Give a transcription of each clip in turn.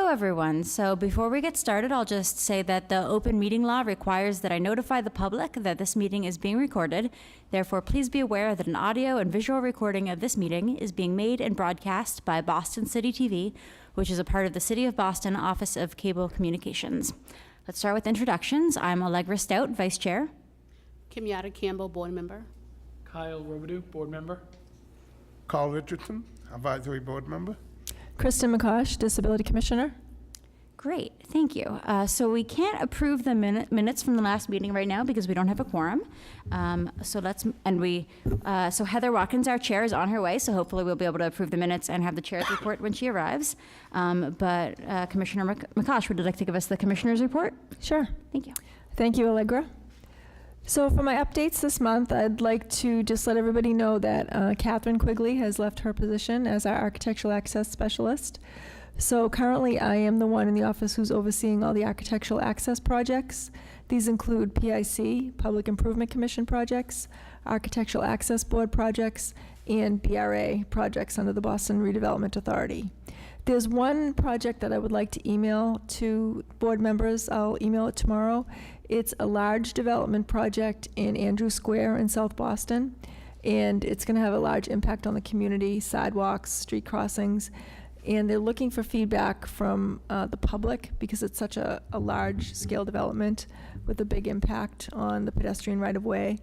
Hello, everyone. So before we get started, I'll just say that the open meeting law requires that I notify the public that this meeting is being recorded. Therefore, please be aware that an audio and visual recording of this meeting is being made and broadcast by Boston City TV, which is a part of the City of Boston Office of Cable Communications. Let's start with introductions. I'm Allegra Stout, Vice Chair. Kimyata Campbell, Board Member. Kyle Robidoux, Board Member. Carl Richardson, Advisory Board Member. Kristen McCosh, Disability Commissioner. Great, thank you. So we can't approve the minutes from the last meeting right now because we don't have a quorum. So Heather Watkins, our chair, is on her way, so hopefully we'll be able to approve the minutes and have the chair's report when she arrives. But Commissioner McCosh, would you like to give us the commissioner's report? Sure. Thank you. Thank you, Allegra. So for my updates this month, I'd like to just let everybody know that Catherine Quigley has left her position as our Architectural Access Specialist. So currently I am the one in the office who's overseeing all the architectural access projects. These include PIC, Public Improvement Commission projects, Architectural Access Board projects, and BRA projects under the Boston Redevelopment Authority. There's one project that I would like to email to board members. I'll email it tomorrow. It's a large development project in Andrew Square in South Boston, and it's going to have a large impact on the community, sidewalks, street crossings, and they're looking for feedback from the public because it's such a large-scale development with a big impact on the pedestrian right-of-way.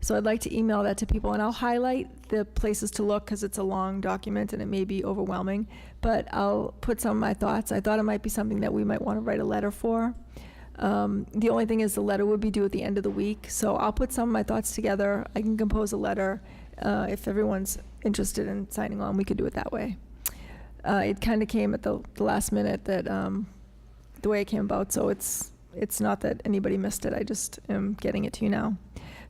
So I'd like to email that to people, and I'll highlight the places to look because it's a long document and it may be overwhelming, but I'll put some of my thoughts. I thought it might be something that we might want to write a letter for. The only thing is the letter would be due at the end of the week, so I'll put some of my thoughts together. I can compose a letter. If everyone's interested in signing on, we could do it that way. It kind of came at the last minute that the way it came about, so it's not that anybody missed it. I just am getting it to you now.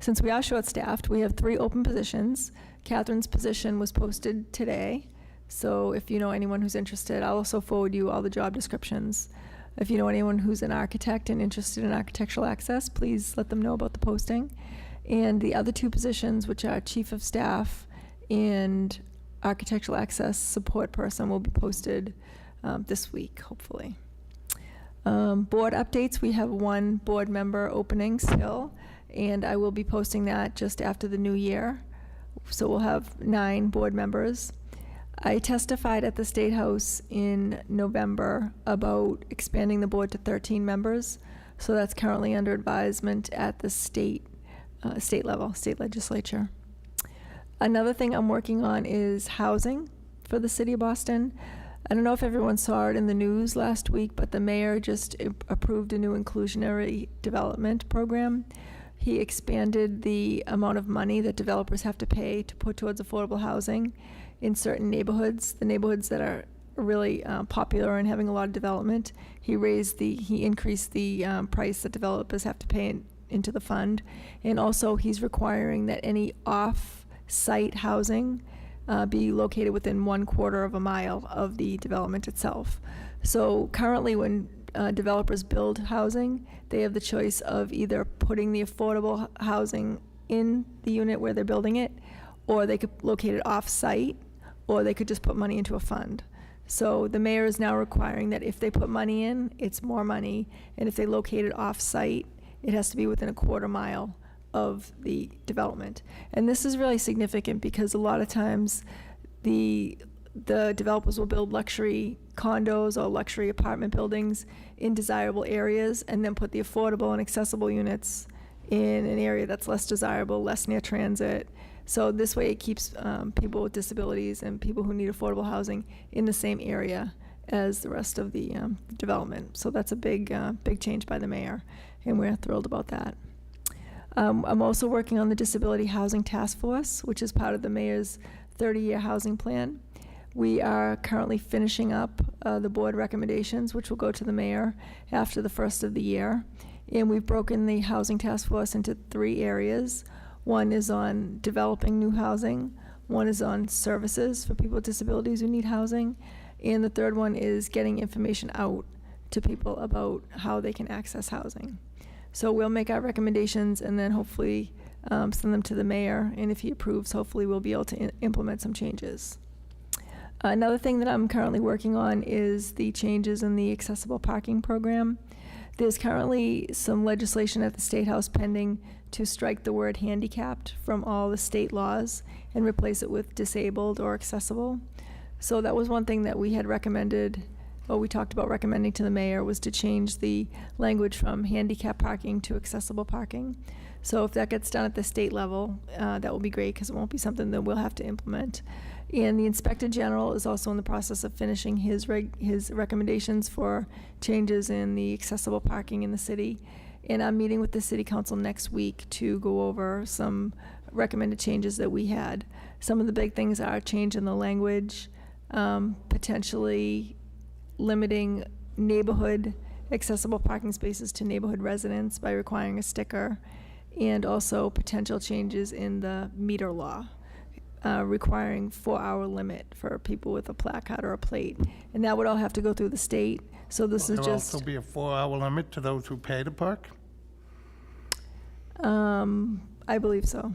Since we are short-staffed, we have 3 open positions. Catherine's position was posted today, so if you know anyone who's interested, I'll also forward you all the job descriptions. If you know anyone who's an architect and interested in architectural access, please let them know about the posting. And the other 2 positions, which are Chief of Staff and Architectural Access Support Person, will be posted this week, hopefully. Board updates, we have 1 board member opening still, and I will be posting that just after the new year. So we'll have 9 board members. I testified at the State House in November about expanding the board to 13 members. So that's currently under advisement at the state level, state legislature. Another thing I'm working on is housing for the City of Boston. I don't know if everyone saw it in the news last week, but the mayor just approved a new inclusionary development program. He expanded the amount of money that developers have to pay to put towards affordable housing in certain neighborhoods, the neighborhoods that are really popular and having a lot of development. He increased the price that developers have to pay into the fund. And also he's requiring that any off-site housing be located within 1/4 of a mile of the development itself. So currently when developers build housing, they have the choice of either putting the affordable housing in the unit where they're building it, or they could locate it off-site, or they could just put money into a fund. So the mayor is now requiring that if they put money in, it's more money, and if they locate it off-site, it has to be within 1/4 mile of the development. And this is really significant because a lot of times the developers will build luxury condos or luxury apartment buildings in desirable areas and then put the affordable and accessible units in an area that's less desirable, less near transit. So this way it keeps people with disabilities and people who need affordable housing in the same area as the rest of the development. So that's a big change by the mayor, and we're thrilled about that. I'm also working on the Disability Housing Task Force, which is part of the mayor's 30-year housing plan. We are currently finishing up the board recommendations, which will go to the mayor after the first of the year. And we've broken the housing task force into 3 areas. One is on developing new housing. One is on services for people with disabilities who need housing. And the third one is getting information out to people about how they can access housing. So we'll make our recommendations and then hopefully send them to the mayor. And if he approves, hopefully we'll be able to implement some changes. Another thing that I'm currently working on is the changes in the accessible parking program. There's currently some legislation at the State House pending to strike the word handicapped from all the state laws and replace it with disabled or accessible. So that was one thing that we had recommended, or we talked about recommending to the mayor, was to change the language from handicap parking to accessible parking. So if that gets done at the state level, that will be great, because it won't be something that we'll have to implement. And the Inspector General is also in the process of finishing his recommendations for changes in the accessible parking in the city. And I'm meeting with the City Council next week to go over some recommended changes that we had. Some of the big things are change in the language, potentially limiting neighborhood accessible parking spaces to neighborhood residents by requiring a sticker, and also potential changes in the meter law, requiring 4-hour limit for people with a placard or a plate. And that would all have to go through the state. So this is There'll just, also be a 4-hour limit to those who pay to park? I believe so.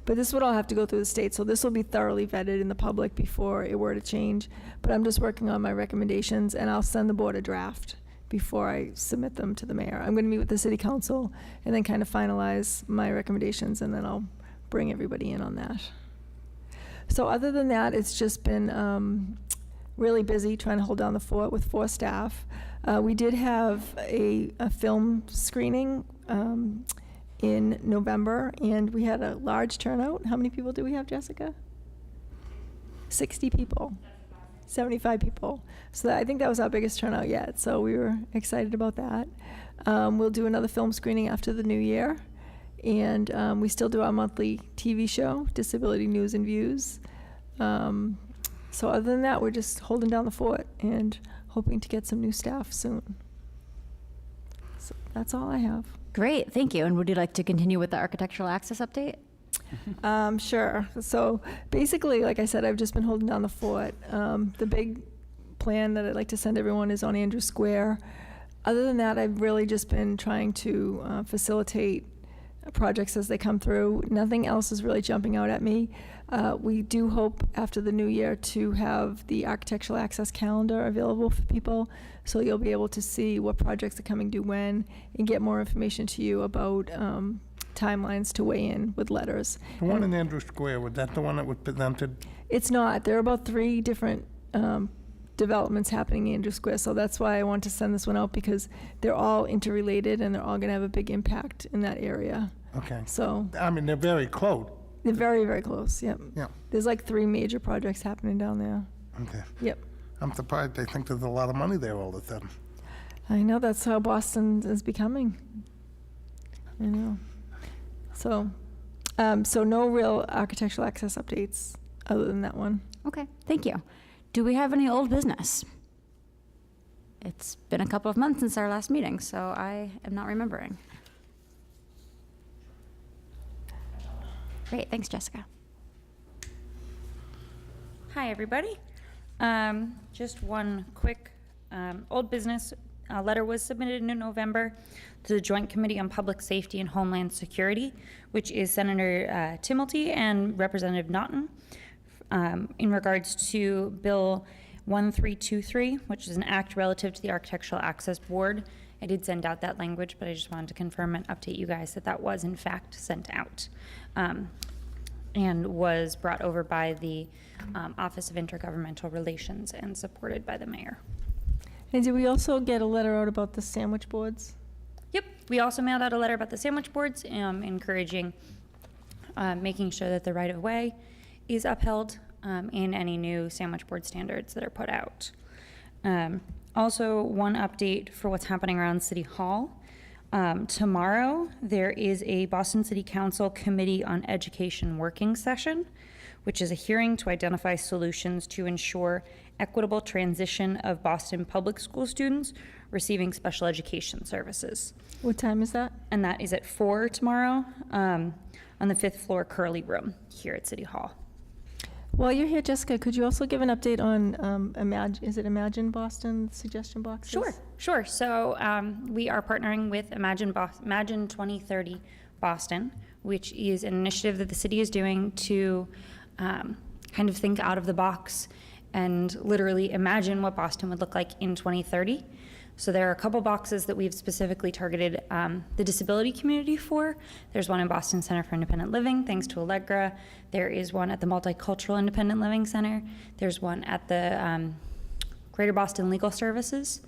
But this would all have to go through the state, so this will be thoroughly vetted in the public before it were to change. But I'm just working on my recommendations, and I'll send the board a draft before I submit them to the mayor. I'm gonna meet with the city council and then kind of finalize my recommendations, and then I'll bring everybody in on that. So other than that, it's just been really busy trying to hold down the fort with 4 staff. We did have a film screening in November, and we had a large turnout. How many people do we have, Jessica? 60 people. 75 people. So I think that was our biggest turnout yet, so we were excited about that. We'll do another film screening after the new year, and we still do our monthly TV show, Disability News and Views. So other than that, we're just holding down the fort and hoping to get some new staff soon. So that's all I have. Great, thank you. And would you like to continue with the architectural access update? Sure. So basically, like I said, I've just been holding down the fort. The big plan that I'd like to send everyone is on Andrew Square. Other than that, I've really just been trying to facilitate projects as they come through. Nothing else is really jumping out at me. We do hope after the new year to have the architectural access calendar available for people, so you'll be able to see what projects are coming due when, and get more information to you about timelines to weigh in with letters. The one in Andrew Square, was that the one that was presented? It's not. There are about 3 different developments happening in Andrew Square, so that's why I want to send this one out, because they're all interrelated and they're all going to have a big impact in that area. Okay. So I mean, they're very close. they're very, very close. Yep. Yeah. There's like 3 major projects happening down there. Okay. Yep. I'm surprised they think there's a lot of money there all of a sudden. I know, that's how Boston is becoming. I know. So, so no real architectural access updates other than that one. Okay, thank you. Do we have any old business? It's been a couple of months since our last meeting, so I am not remembering. Great, thanks, Jessica. Hi, everybody. Just one quick old business. A letter was submitted in November to the Joint Committee on Public Safety and Homeland Security, which is Senator Timilty and Representative Naughton, in regards to Bill 1323, which is an act relative to the Architectural Access Board. I did send out that language, but I just wanted to confirm and update you guys that that was in fact sent out, and was brought over by the Office of Intergovernmental Relations and supported by the mayor. And did we also get a letter out about the sandwich boards? Yep, we also mailed out a letter about the sandwich boards, encouraging, making sure that the right-of-way is upheld in any new sandwich board standards that are put out. Also, one update for what's happening around City Hall. Tomorrow, there is a Boston City Council Committee on Education working session, which is a hearing to identify solutions to ensure equitable transition of Boston public school students receiving special education services. What time is that? And that is at 4 tomorrow on the 5th floor Curley Room here at City Hall. While you're here, Jessica, could you also give an update on Imagine Boston suggestion boxes? Sure. So we are partnering with Imagine 2030 Boston, which is an initiative that the city is doing to kind of think out of the box and literally imagine what Boston would look like in 2030. So there are a couple boxes that we've specifically targeted the disability community for. There's one in Boston Center for Independent Living, thanks to Allegra. There is one at the Multicultural Independent Living Center. There's one at the Greater Boston Legal Services.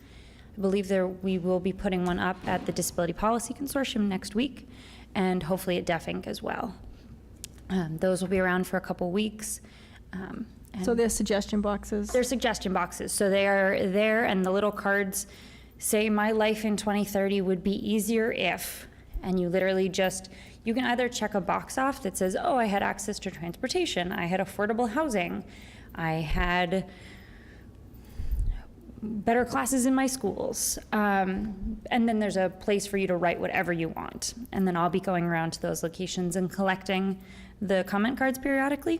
I believe we will be putting one up at the Disability Policy Consortium next week, and hopefully at Deaf Inc. as well. Those will be around for a couple weeks. And So there's suggestion boxes. they're suggestion boxes, so they are there, and the little cards say, my life in 2030 would be easier if, and you literally just, you can either check a box off that says, oh, I had access to transportation, I had affordable housing, I had better classes in my schools, and then there's a place for you to write whatever you want. And then I'll be going around to those locations and collecting the comment cards periodically,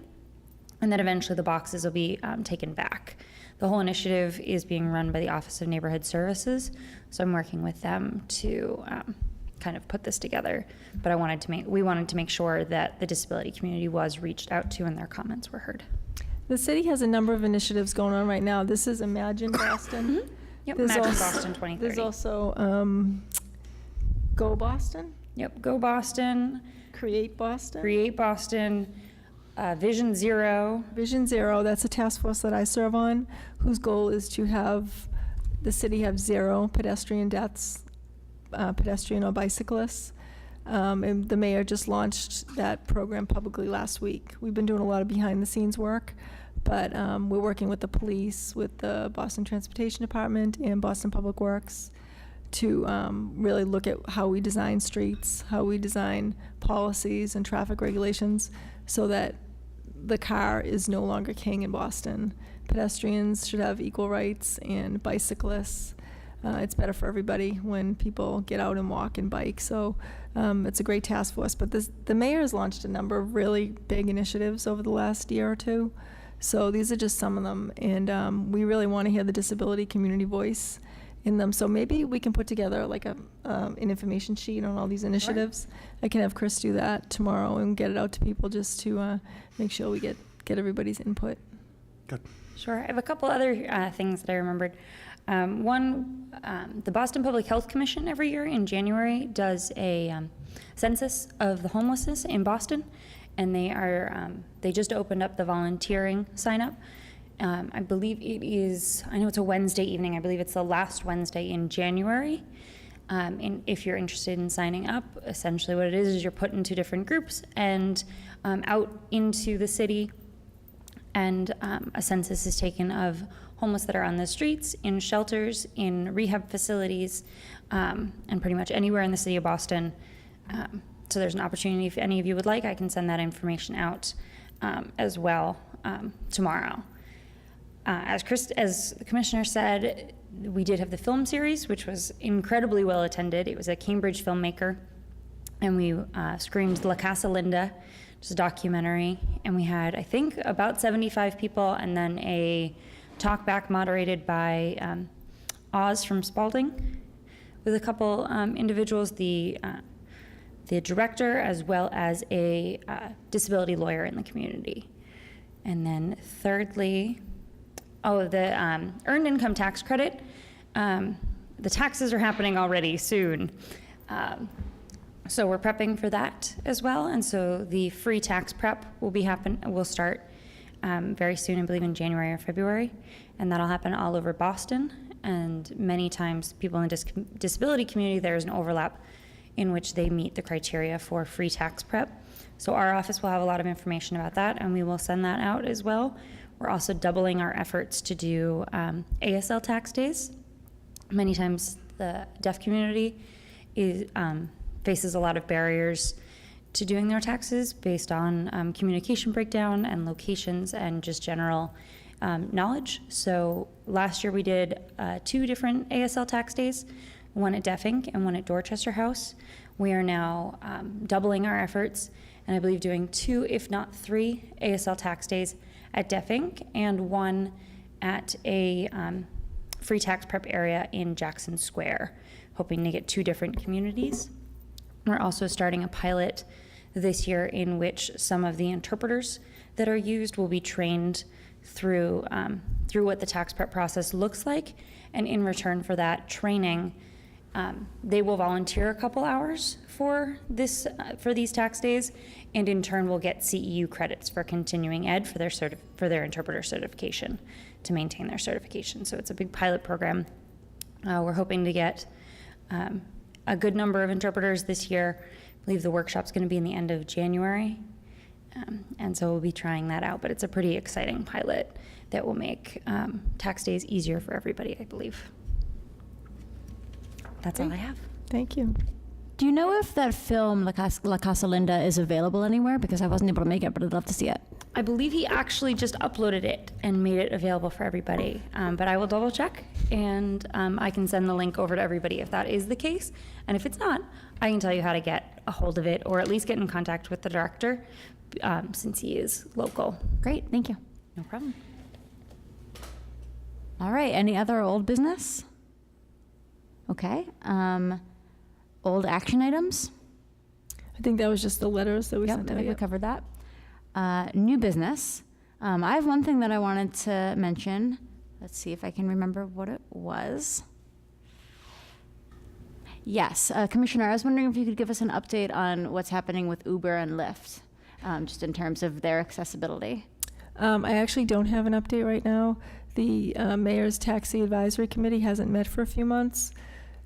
and then eventually the boxes will be taken back. The whole initiative is being run by the Office of Neighborhood Services, so I'm working with them to kind of put this together. But we wanted to make sure that the disability community was reached out to and their comments were heard. The city has a number of initiatives going on right now. This is Imagine Boston. Yep, There's Imagine also- Boston 2030. There's also Go Boston, Yep, Go Boston, Create Boston. Create Boston, Vision Zero. Vision Zero, that's a task force that I serve on, whose goal is to have the city have 0 pedestrian deaths, pedestrian or bicyclists. And the mayor just launched that program publicly last week. We've been doing a lot of behind-the-scenes work, but we're working with the police, with the Boston Transportation Department and Boston Public Works to really look at how we design streets, how we design policies and traffic regulations so that the car is no longer king in Boston. Pedestrians should have equal rights, and bicyclists. It's better for everybody when people get out and walk and bike. So it's a great task force. But the mayor has launched a number of really big initiatives over the last year or two. So these are just some of them. And we really want to hear the disability community voice in them. So maybe we can put together like an information sheet on all these initiatives. I can have Chris do that tomorrow and get it out to people just to make sure we get everybody's input. Good. Sure. I have a couple other things that I remembered. One, the Boston Public Health Commission every year in January does a census of the homelessness in Boston, and they just opened up the volunteering sign up. I believe I know it's a Wednesday evening. I believe it's the last Wednesday in January. And if you're interested in signing up, essentially what it is you're put into different groups and out into the city, and a census is taken of homeless that are on the streets, in shelters, in rehab facilities, and pretty much anywhere in the city of Boston. So there's an opportunity, if any of you would like, I can send that information out as well tomorrow. As the commissioner said, we did have the film series, which was incredibly well attended. It was a Cambridge filmmaker, and we screened La Casa Linda, which is a documentary, and we had, I think, about 75 people, and then a talk back moderated by Oz from Spalding, with a couple individuals, the director, as well as a disability lawyer in the community. And then thirdly, the earned income tax credit. The taxes are happening already soon. So we're prepping for that as well. And so the free tax prep will start very soon, I believe in January or February. And that'll happen all over Boston. And many times people in the disability community, there's an overlap in which they meet the criteria for free tax prep. So our office will have a lot of information about that, and we will send that out as well. We're also doubling our efforts to do ASL tax days. Many times the deaf community faces a lot of barriers to doing their taxes based on communication breakdown and locations and just general knowledge. So last year we did 2 different ASL tax days, one at Deaf Inc. and one at Dorchester House. We are now doubling our efforts, and I believe doing 2, if not 3, ASL tax days at Deaf Inc. and 1 at a free tax prep area in Jackson Square, hoping to get 2 different communities. We're also starting a pilot this year, in which some of the interpreters that are used will be trained through what the tax prep process looks like. And in return for that training, they will volunteer a couple hours for these tax days, and in turn will get CEU credits for continuing ed for their interpreter certification, to maintain their certification. So it's a big pilot program. We're hoping to get a good number of interpreters this year. I believe the workshop's going to be in the end of January. And so we'll be trying that out, but it's a pretty exciting pilot that will make tax days easier for everybody, I believe. That's all I have. Thank you. Do you know if that film, La Casa Linda, is available anywhere? Because I wasn't able to make it, but I'd love to see it. I believe he actually just uploaded it and made it available for everybody. But I will double check, and I can send the link over to everybody if that is the case. And if it's not, I can tell you how to get a hold of it, or at least get in contact with the director, since he is local. Great, thank you. No problem. All right, any other old business? Okay, old action items? I think that was just the letters that we Yep, sent I out. think we Yep. covered that. New business. I have one thing that I wanted to mention. Let's see if I can remember what it was. Yes, Commissioner, I was wondering if you could give us an update on what's happening with Uber and Lyft, just in terms of their accessibility. I actually don't have an update right now. The Mayor's Taxi Advisory Committee hasn't met for a few months.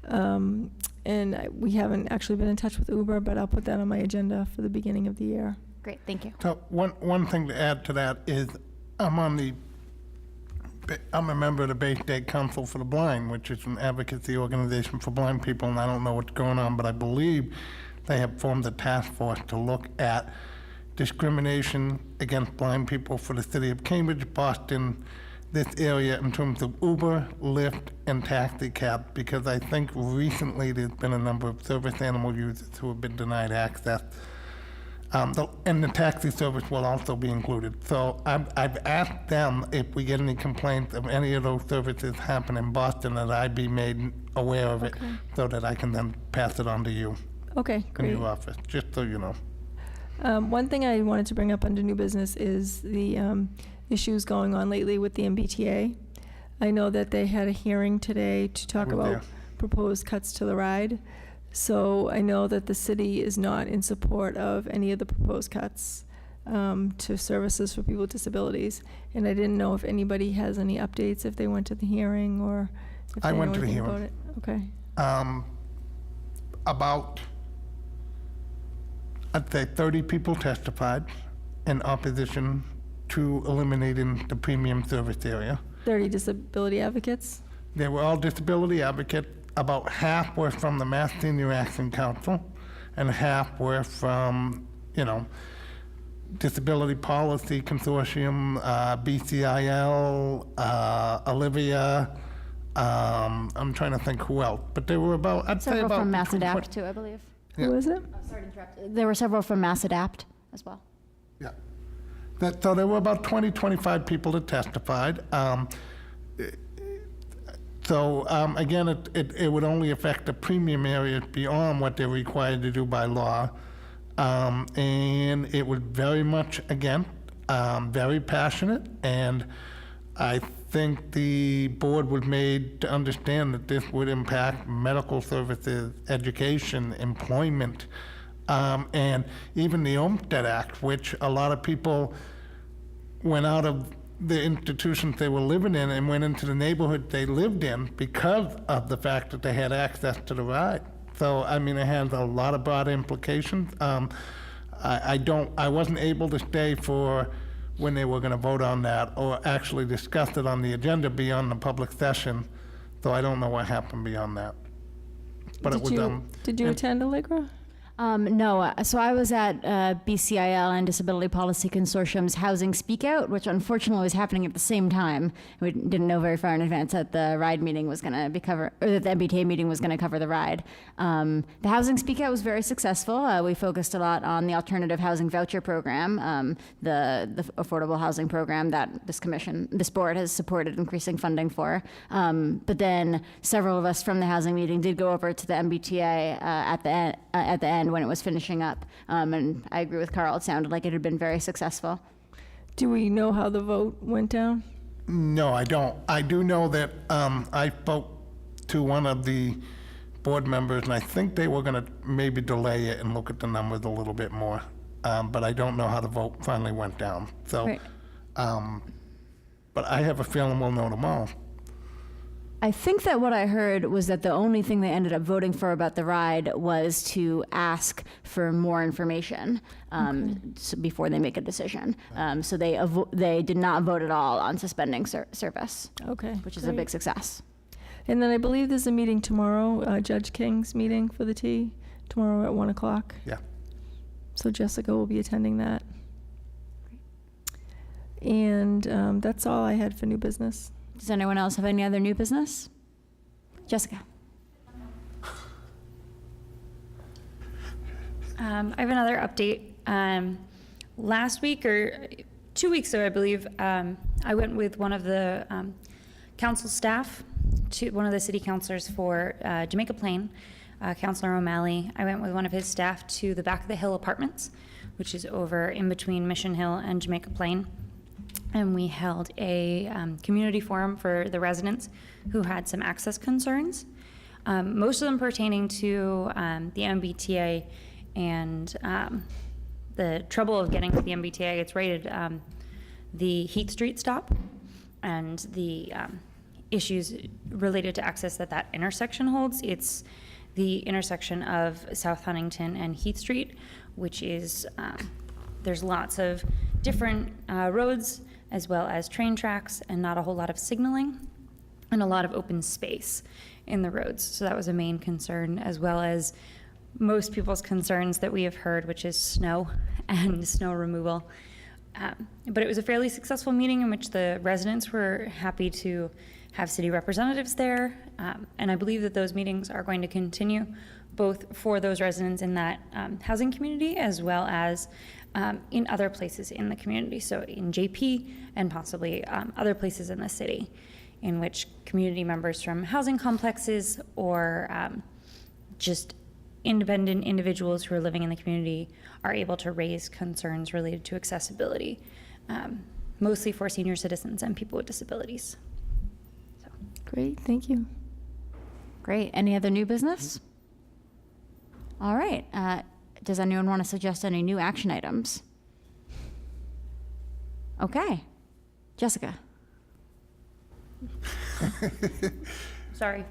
And we haven't actually been in touch with Uber, but I'll put that on my agenda for the beginning of the year. Great, thank you. So one thing to add to that is I'm a member of the Bay State Council for the Blind, which is an advocacy organization for blind people, and I don't know what's going on, but I believe they have formed a task force to look at discrimination against blind people for the city of Cambridge, Boston, this area, in terms of Uber, Lyft, and taxi cab, because I think recently there's been a number of service animal users who have been denied access. And the taxi service will also be included. So I've asked them if we get any complaints of any of those services happen in Boston, that I be made aware of it, so that I can then pass it on to you Okay, in great. your office, just so you know. One thing I wanted to bring up under new business is the issues going on lately with the MBTA. I know that they had a hearing today to talk was about there. proposed cuts to the ride. So I know that the city is not in support of any of the proposed cuts to services for people with disabilities. And I didn't know if anybody has any updates, if they went to the hearing, or if I they know went to the anything hearing. about it. Okay. About, I'd say 30 people testified in opposition to eliminating the premium service area. 30 disability advocates? They were all disability advocates. About half were from the Mass Senior Action Council, and half were from, Disability Policy Consortium, BCIL, Olivia. I'm trying to think who else, but there were about, I'd say Several about from Mass between Adapt too, I believe. Yeah. Who is it? Sorry to interrupt. There were several from Mass Adapt as well. Yeah. So there were about 20, 25 people that testified. Again, it would only affect the premium areas beyond what they're required to do by law. And it was very much, again, very passionate. And I think the board was made to understand that this would impact medical services, education, employment, and even the Olmstead Act, which a lot of people went out of the institutions they were living in and went into the neighborhood they lived in because of the fact that they had access to the ride. So, I mean, it has a lot of broad implications. I wasn't able to stay for when they were going to vote on that or actually discuss it on the agenda beyond the public session. So I don't know what happened beyond that. But it was, Did you and- attend Allegra? No, so I was at BCIL and Disability Policy Consortium's Housing Speak Out, which unfortunately was happening at the same time. We didn't know very far in advance that the ride meeting was going to be or that the MBTA meeting was going to cover the ride. The Housing Speak Out was very successful. We focused a lot on the alternative housing voucher program, the affordable housing program that this board has supported increasing funding for. But then several of us from the housing meeting did go over to the MBTA at the end end when it was finishing up. And I agree with Carl, it sounded like it had been very successful. Do we know how the vote went down? No, I don't. I do know that I spoke to one of the board members, and I think they were going to maybe delay it and look at the numbers a little bit more. But I don't know how the vote finally went down. So, Right. but I have a feeling we'll know tomorrow. I think that what I heard was that the only thing they ended up voting for about the ride was to ask for more information before they make a decision. So they did not vote at all on suspending service, Okay. which is a great. big success. And then I believe there's a meeting tomorrow, Judge King's meeting for the T, tomorrow at 1 o'clock. Yeah. So Jessica will be attending that. And that's all I had for new business. Does anyone else have any other new business? Jessica? I have another update. Last week, or 2 weeks ago, I believe, I went with one of the council staff to one of the city councilors for Jamaica Plain, Councilor O'Malley. I went with one of his staff to the Back of the Hill Apartments, which is over in between Mission Hill and Jamaica Plain. And we held a community forum for the residents who had some access concerns, most of them pertaining to the MBTA and the trouble of getting to the MBTA. It's rated the Heath Street stop and the issues related to access that intersection holds. It's the intersection of South Huntington and Heath Street, which is, there's lots of different roads as well as train tracks and not a whole lot of signaling and a lot of open space in the roads. So that was a main concern, as well as most people's concerns that we have heard, which is snow and snow removal. But it was a fairly successful meeting in which the residents were happy to have city representatives there. And I believe that those meetings are going to continue both for those residents in that housing community as well as in other places in the community. So in JP and possibly other places in the city in which community members from housing complexes or just independent individuals who are living in the community are able to raise concerns related to accessibility, mostly for senior citizens and people with disabilities. So. Great, thank you. Great. Any other new business? All right. Does anyone want to suggest any new action items? Okay. Jessica? Sorry.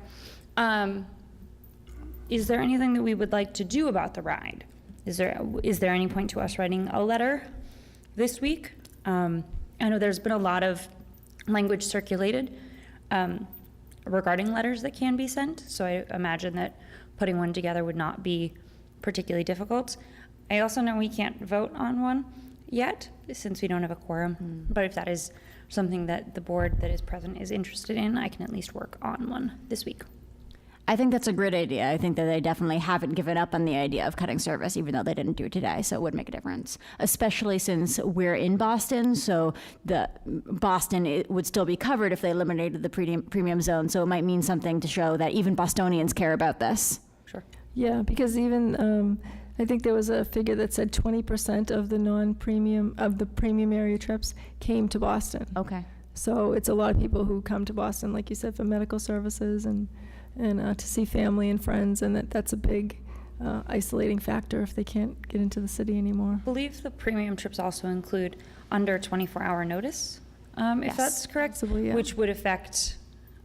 Is there anything that we would like to do about the ride? Is there any point to us writing a letter this week? I know there's been a lot of language circulated regarding letters that can be sent, so I imagine that putting one together would not be particularly difficult. I also know we can't vote on one yet, since we don't have a quorum, but if that is something that the board that is present is interested in, I can at least work on one this week. I think that's a great idea. I think that they definitely haven't given up on the idea of cutting service, even though they didn't do it today, so it would make a difference, especially since we're in Boston, so Boston would still be covered if they eliminated the premium zone, so it might mean something to show that even Bostonians care about this. Sure. Yeah, because even, I think there was a figure that said 20% of the non-premium, of the premium area trips came to Boston. Okay. So it's a lot of people who come to Boston, like you said, for medical services and to see family and friends, and that's a big isolating factor if they can't get into the city anymore. I believe the premium trips also include under 24-hour notice, if Yes. that's correct, Possibly, yeah. which would affect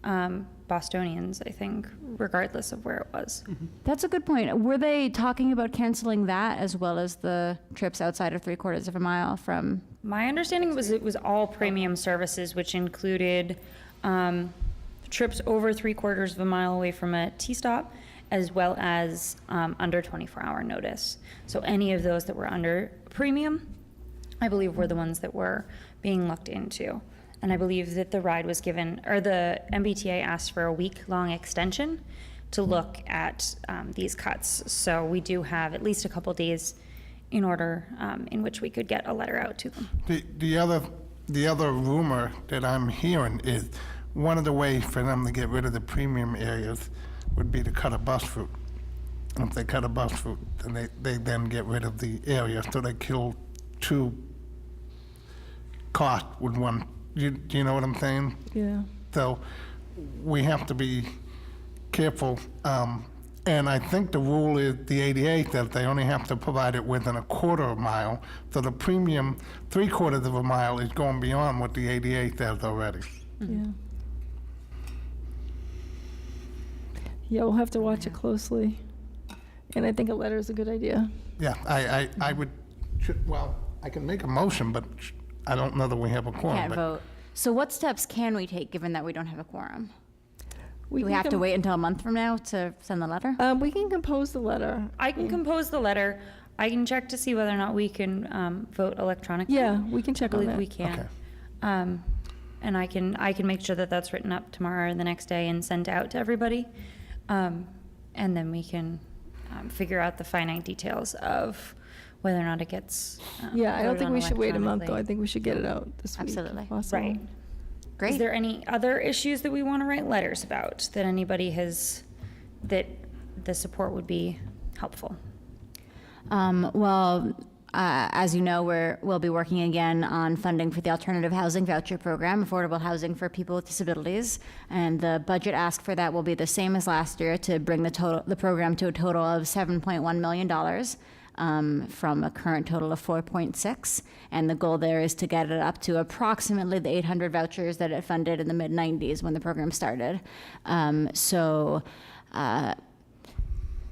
Bostonians, I think, regardless of where it was. That's a good point. Were they talking about canceling that as well as the trips outside of 3/4 of a mile from? My understanding was it was all premium services, which included trips over 3/4 of a mile away from a T-stop, as well as under 24-hour notice. So any of those that were under premium, I believe, were the ones that were being looked into. And I believe that the ride was given, or the MBTA asked for a week-long extension to look at these cuts. So we do have at least a couple days in order in which we could get a letter out to them. The other rumor that I'm hearing is one of the ways for them to get rid of the premium areas would be to cut a bus route. If they cut a bus route, then they then get rid of the area, so they kill two costs with one. Do you know what I'm saying? Yeah. So we have to be careful. And I think the rule is, the ADA says they only have to provide it within a quarter of a mile. So the premium, 3/4 of a mile is going beyond what the ADA says already. Yeah. Yeah, we'll have to watch it closely. And I think a letter is a good idea. Yeah, I would, well, I can make a motion, but I don't know that we have a quorum. Can't but- vote. So what steps can we take, given that we don't have a quorum? Do we can have to com- wait until a month from now to send the letter? We can compose the letter. I can compose the letter. I can check to see whether or not we can vote electronically. Yeah, we can I check on believe that. we can. Okay. And I can make sure that that's written up tomorrow or the next day and sent out to everybody. And then we can figure out the finite details of whether or not it gets Yeah, I don't voted think on we should wait a month, though. I electronically. think we should get it out this week. if Absolutely. possible. Right. Great. Is there any other issues that we want to write letters about that anybody has, that the support would be helpful? Well, as you know, we'll be working again on funding for the Alternative Housing Voucher Program, affordable housing for people with disabilities. And the budget ask for that will be the same as last year, to bring the program to a total of $7.1 million. From a current total of 4.6, and the goal there is to get it up to approximately the 800 vouchers that it funded in the mid-90s when the program started.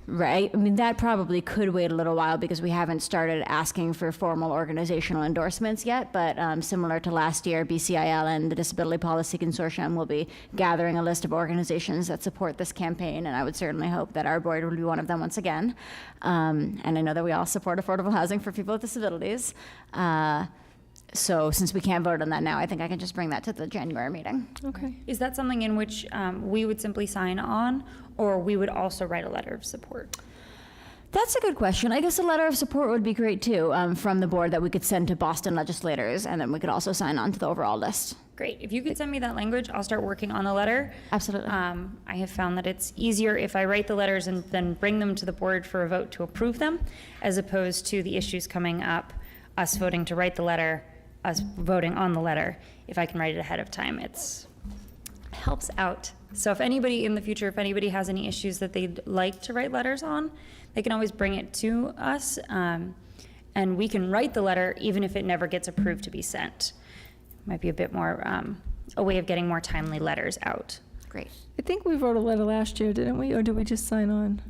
Right, I mean, that probably could wait a little while because we haven't started asking for formal organizational endorsements yet, but similar to last year, BCIL and the Disability Policy Consortium will be gathering a list of organizations that support this campaign, and I would certainly hope that our board will be one of them once again. And I know that we all support affordable housing for people with disabilities. So since we can't vote on that now, I think I can just bring that to the January meeting. Okay. Is that something in which we would simply sign on, or we would also write a letter of support? That's a good question. I guess a letter of support would be great too, from the board that we could send to Boston legislators, and then we could also sign on to the overall list. Great. If you could send me that language, I'll start working on the letter. Absolutely. I have found that it's easier if I write the letters and then bring them to the board for a vote to approve them, as opposed to the issues coming up, us voting to write the letter, us voting on the letter. If I can write it ahead of time, it helps out. So if anybody in the future, if anybody has any issues that they'd like to write letters on, they can always bring it to us, and we can write the letter even if it never gets approved to be sent. Might be a bit more, a way of getting more timely letters out. Great. I think we wrote a letter last year, didn't we? Or did we just sign on?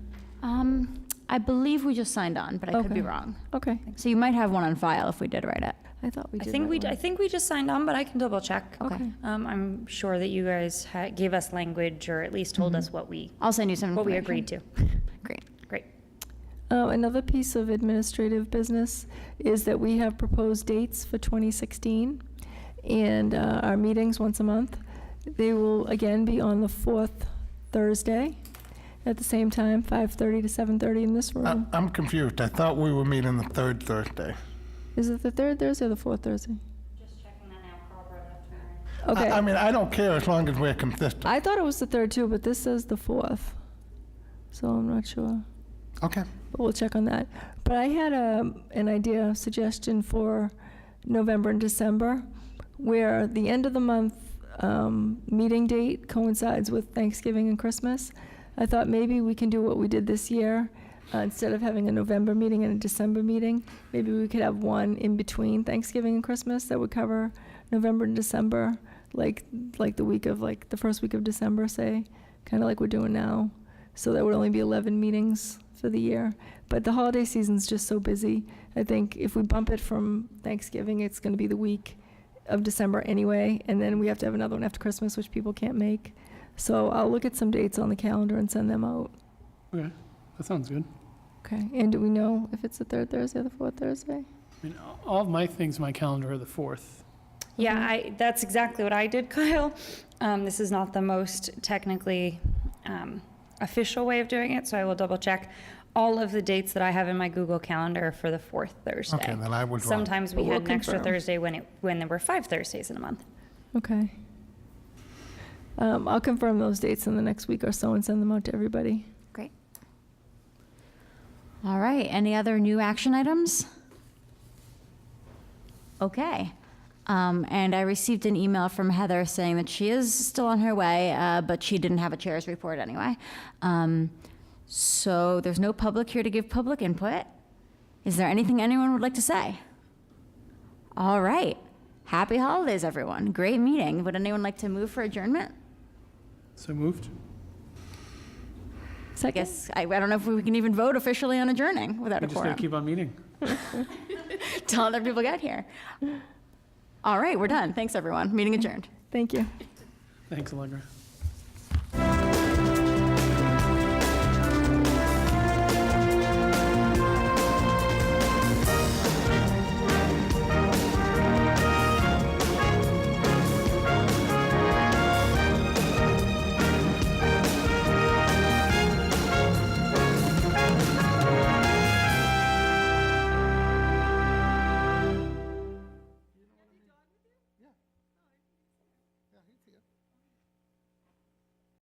I believe we just signed on, but I could be Okay. wrong. Okay. So you might have one on file if we did write it. I thought we I did. think write one. I think we just signed on, but I can double check. Okay. I'm sure that you guys gave us language, or at least told us what we I'll send you some what we information. agreed to. Great. Great. Another piece of administrative business is that we have proposed dates for 2016, and our meetings once a month. They will again be on the fourth Thursday at the same time, 5:30 to 7:30 in this room. I'm confused. I thought we were meeting the third Thursday. Is it the third Thursday or the fourth Thursday? Just checking that now. Carl brought it up to me. Okay. I mean, I don't care as long as we're consistent. I thought it was the third too, but this says the fourth. So I'm not sure. Okay. But we'll check on that. But I had an idea, suggestion for November and December, where the end of the month meeting date coincides with Thanksgiving and Christmas. I thought maybe we can do what we did this year. Instead of having a November meeting and a December meeting, maybe we could have one in between Thanksgiving and Christmas that would cover November and December, like the week of, like the first week of December, say, kind of like we're doing now. So that would only be 11 meetings for the year. But the holiday season's just so busy. I think if we bump it from Thanksgiving, it's going to be the week of December anyway, and then we have to have another one after Christmas, which people can't make. So I'll look at some dates on the calendar and send them out. Okay, that sounds good. Okay, and do we know if it's the third Thursday or the fourth Thursday? I mean, all of my things, my calendar are the 4th. Yeah, that's exactly what I did, Kyle. This is not the most technically official way of doing it, so I will double check all of the dates that I have in my Google Calendar for the 4th Thursday. Okay, then I was wrong. Sometimes we But we'll had an extra confirm. Thursday when there were 5 Thursdays in a month. Okay. I'll confirm those dates in the next week or so and send them out to everybody. Great. All right, any other new action items? Okay. And I received an email from Heather saying that she is still on her way, but she didn't have a chair's report anyway. So there's no public here to give public input. Is there anything anyone would like to say? All right. Happy holidays, everyone. Great meeting. Would anyone like to move for adjournment? So moved? I guess, I don't know if we can even vote officially on adjourning without We a just gotta quorum. keep on meeting. Till other people get here. All right, we're done. Thanks, everyone. Meeting adjourned. Thank you. Thanks, Allegra.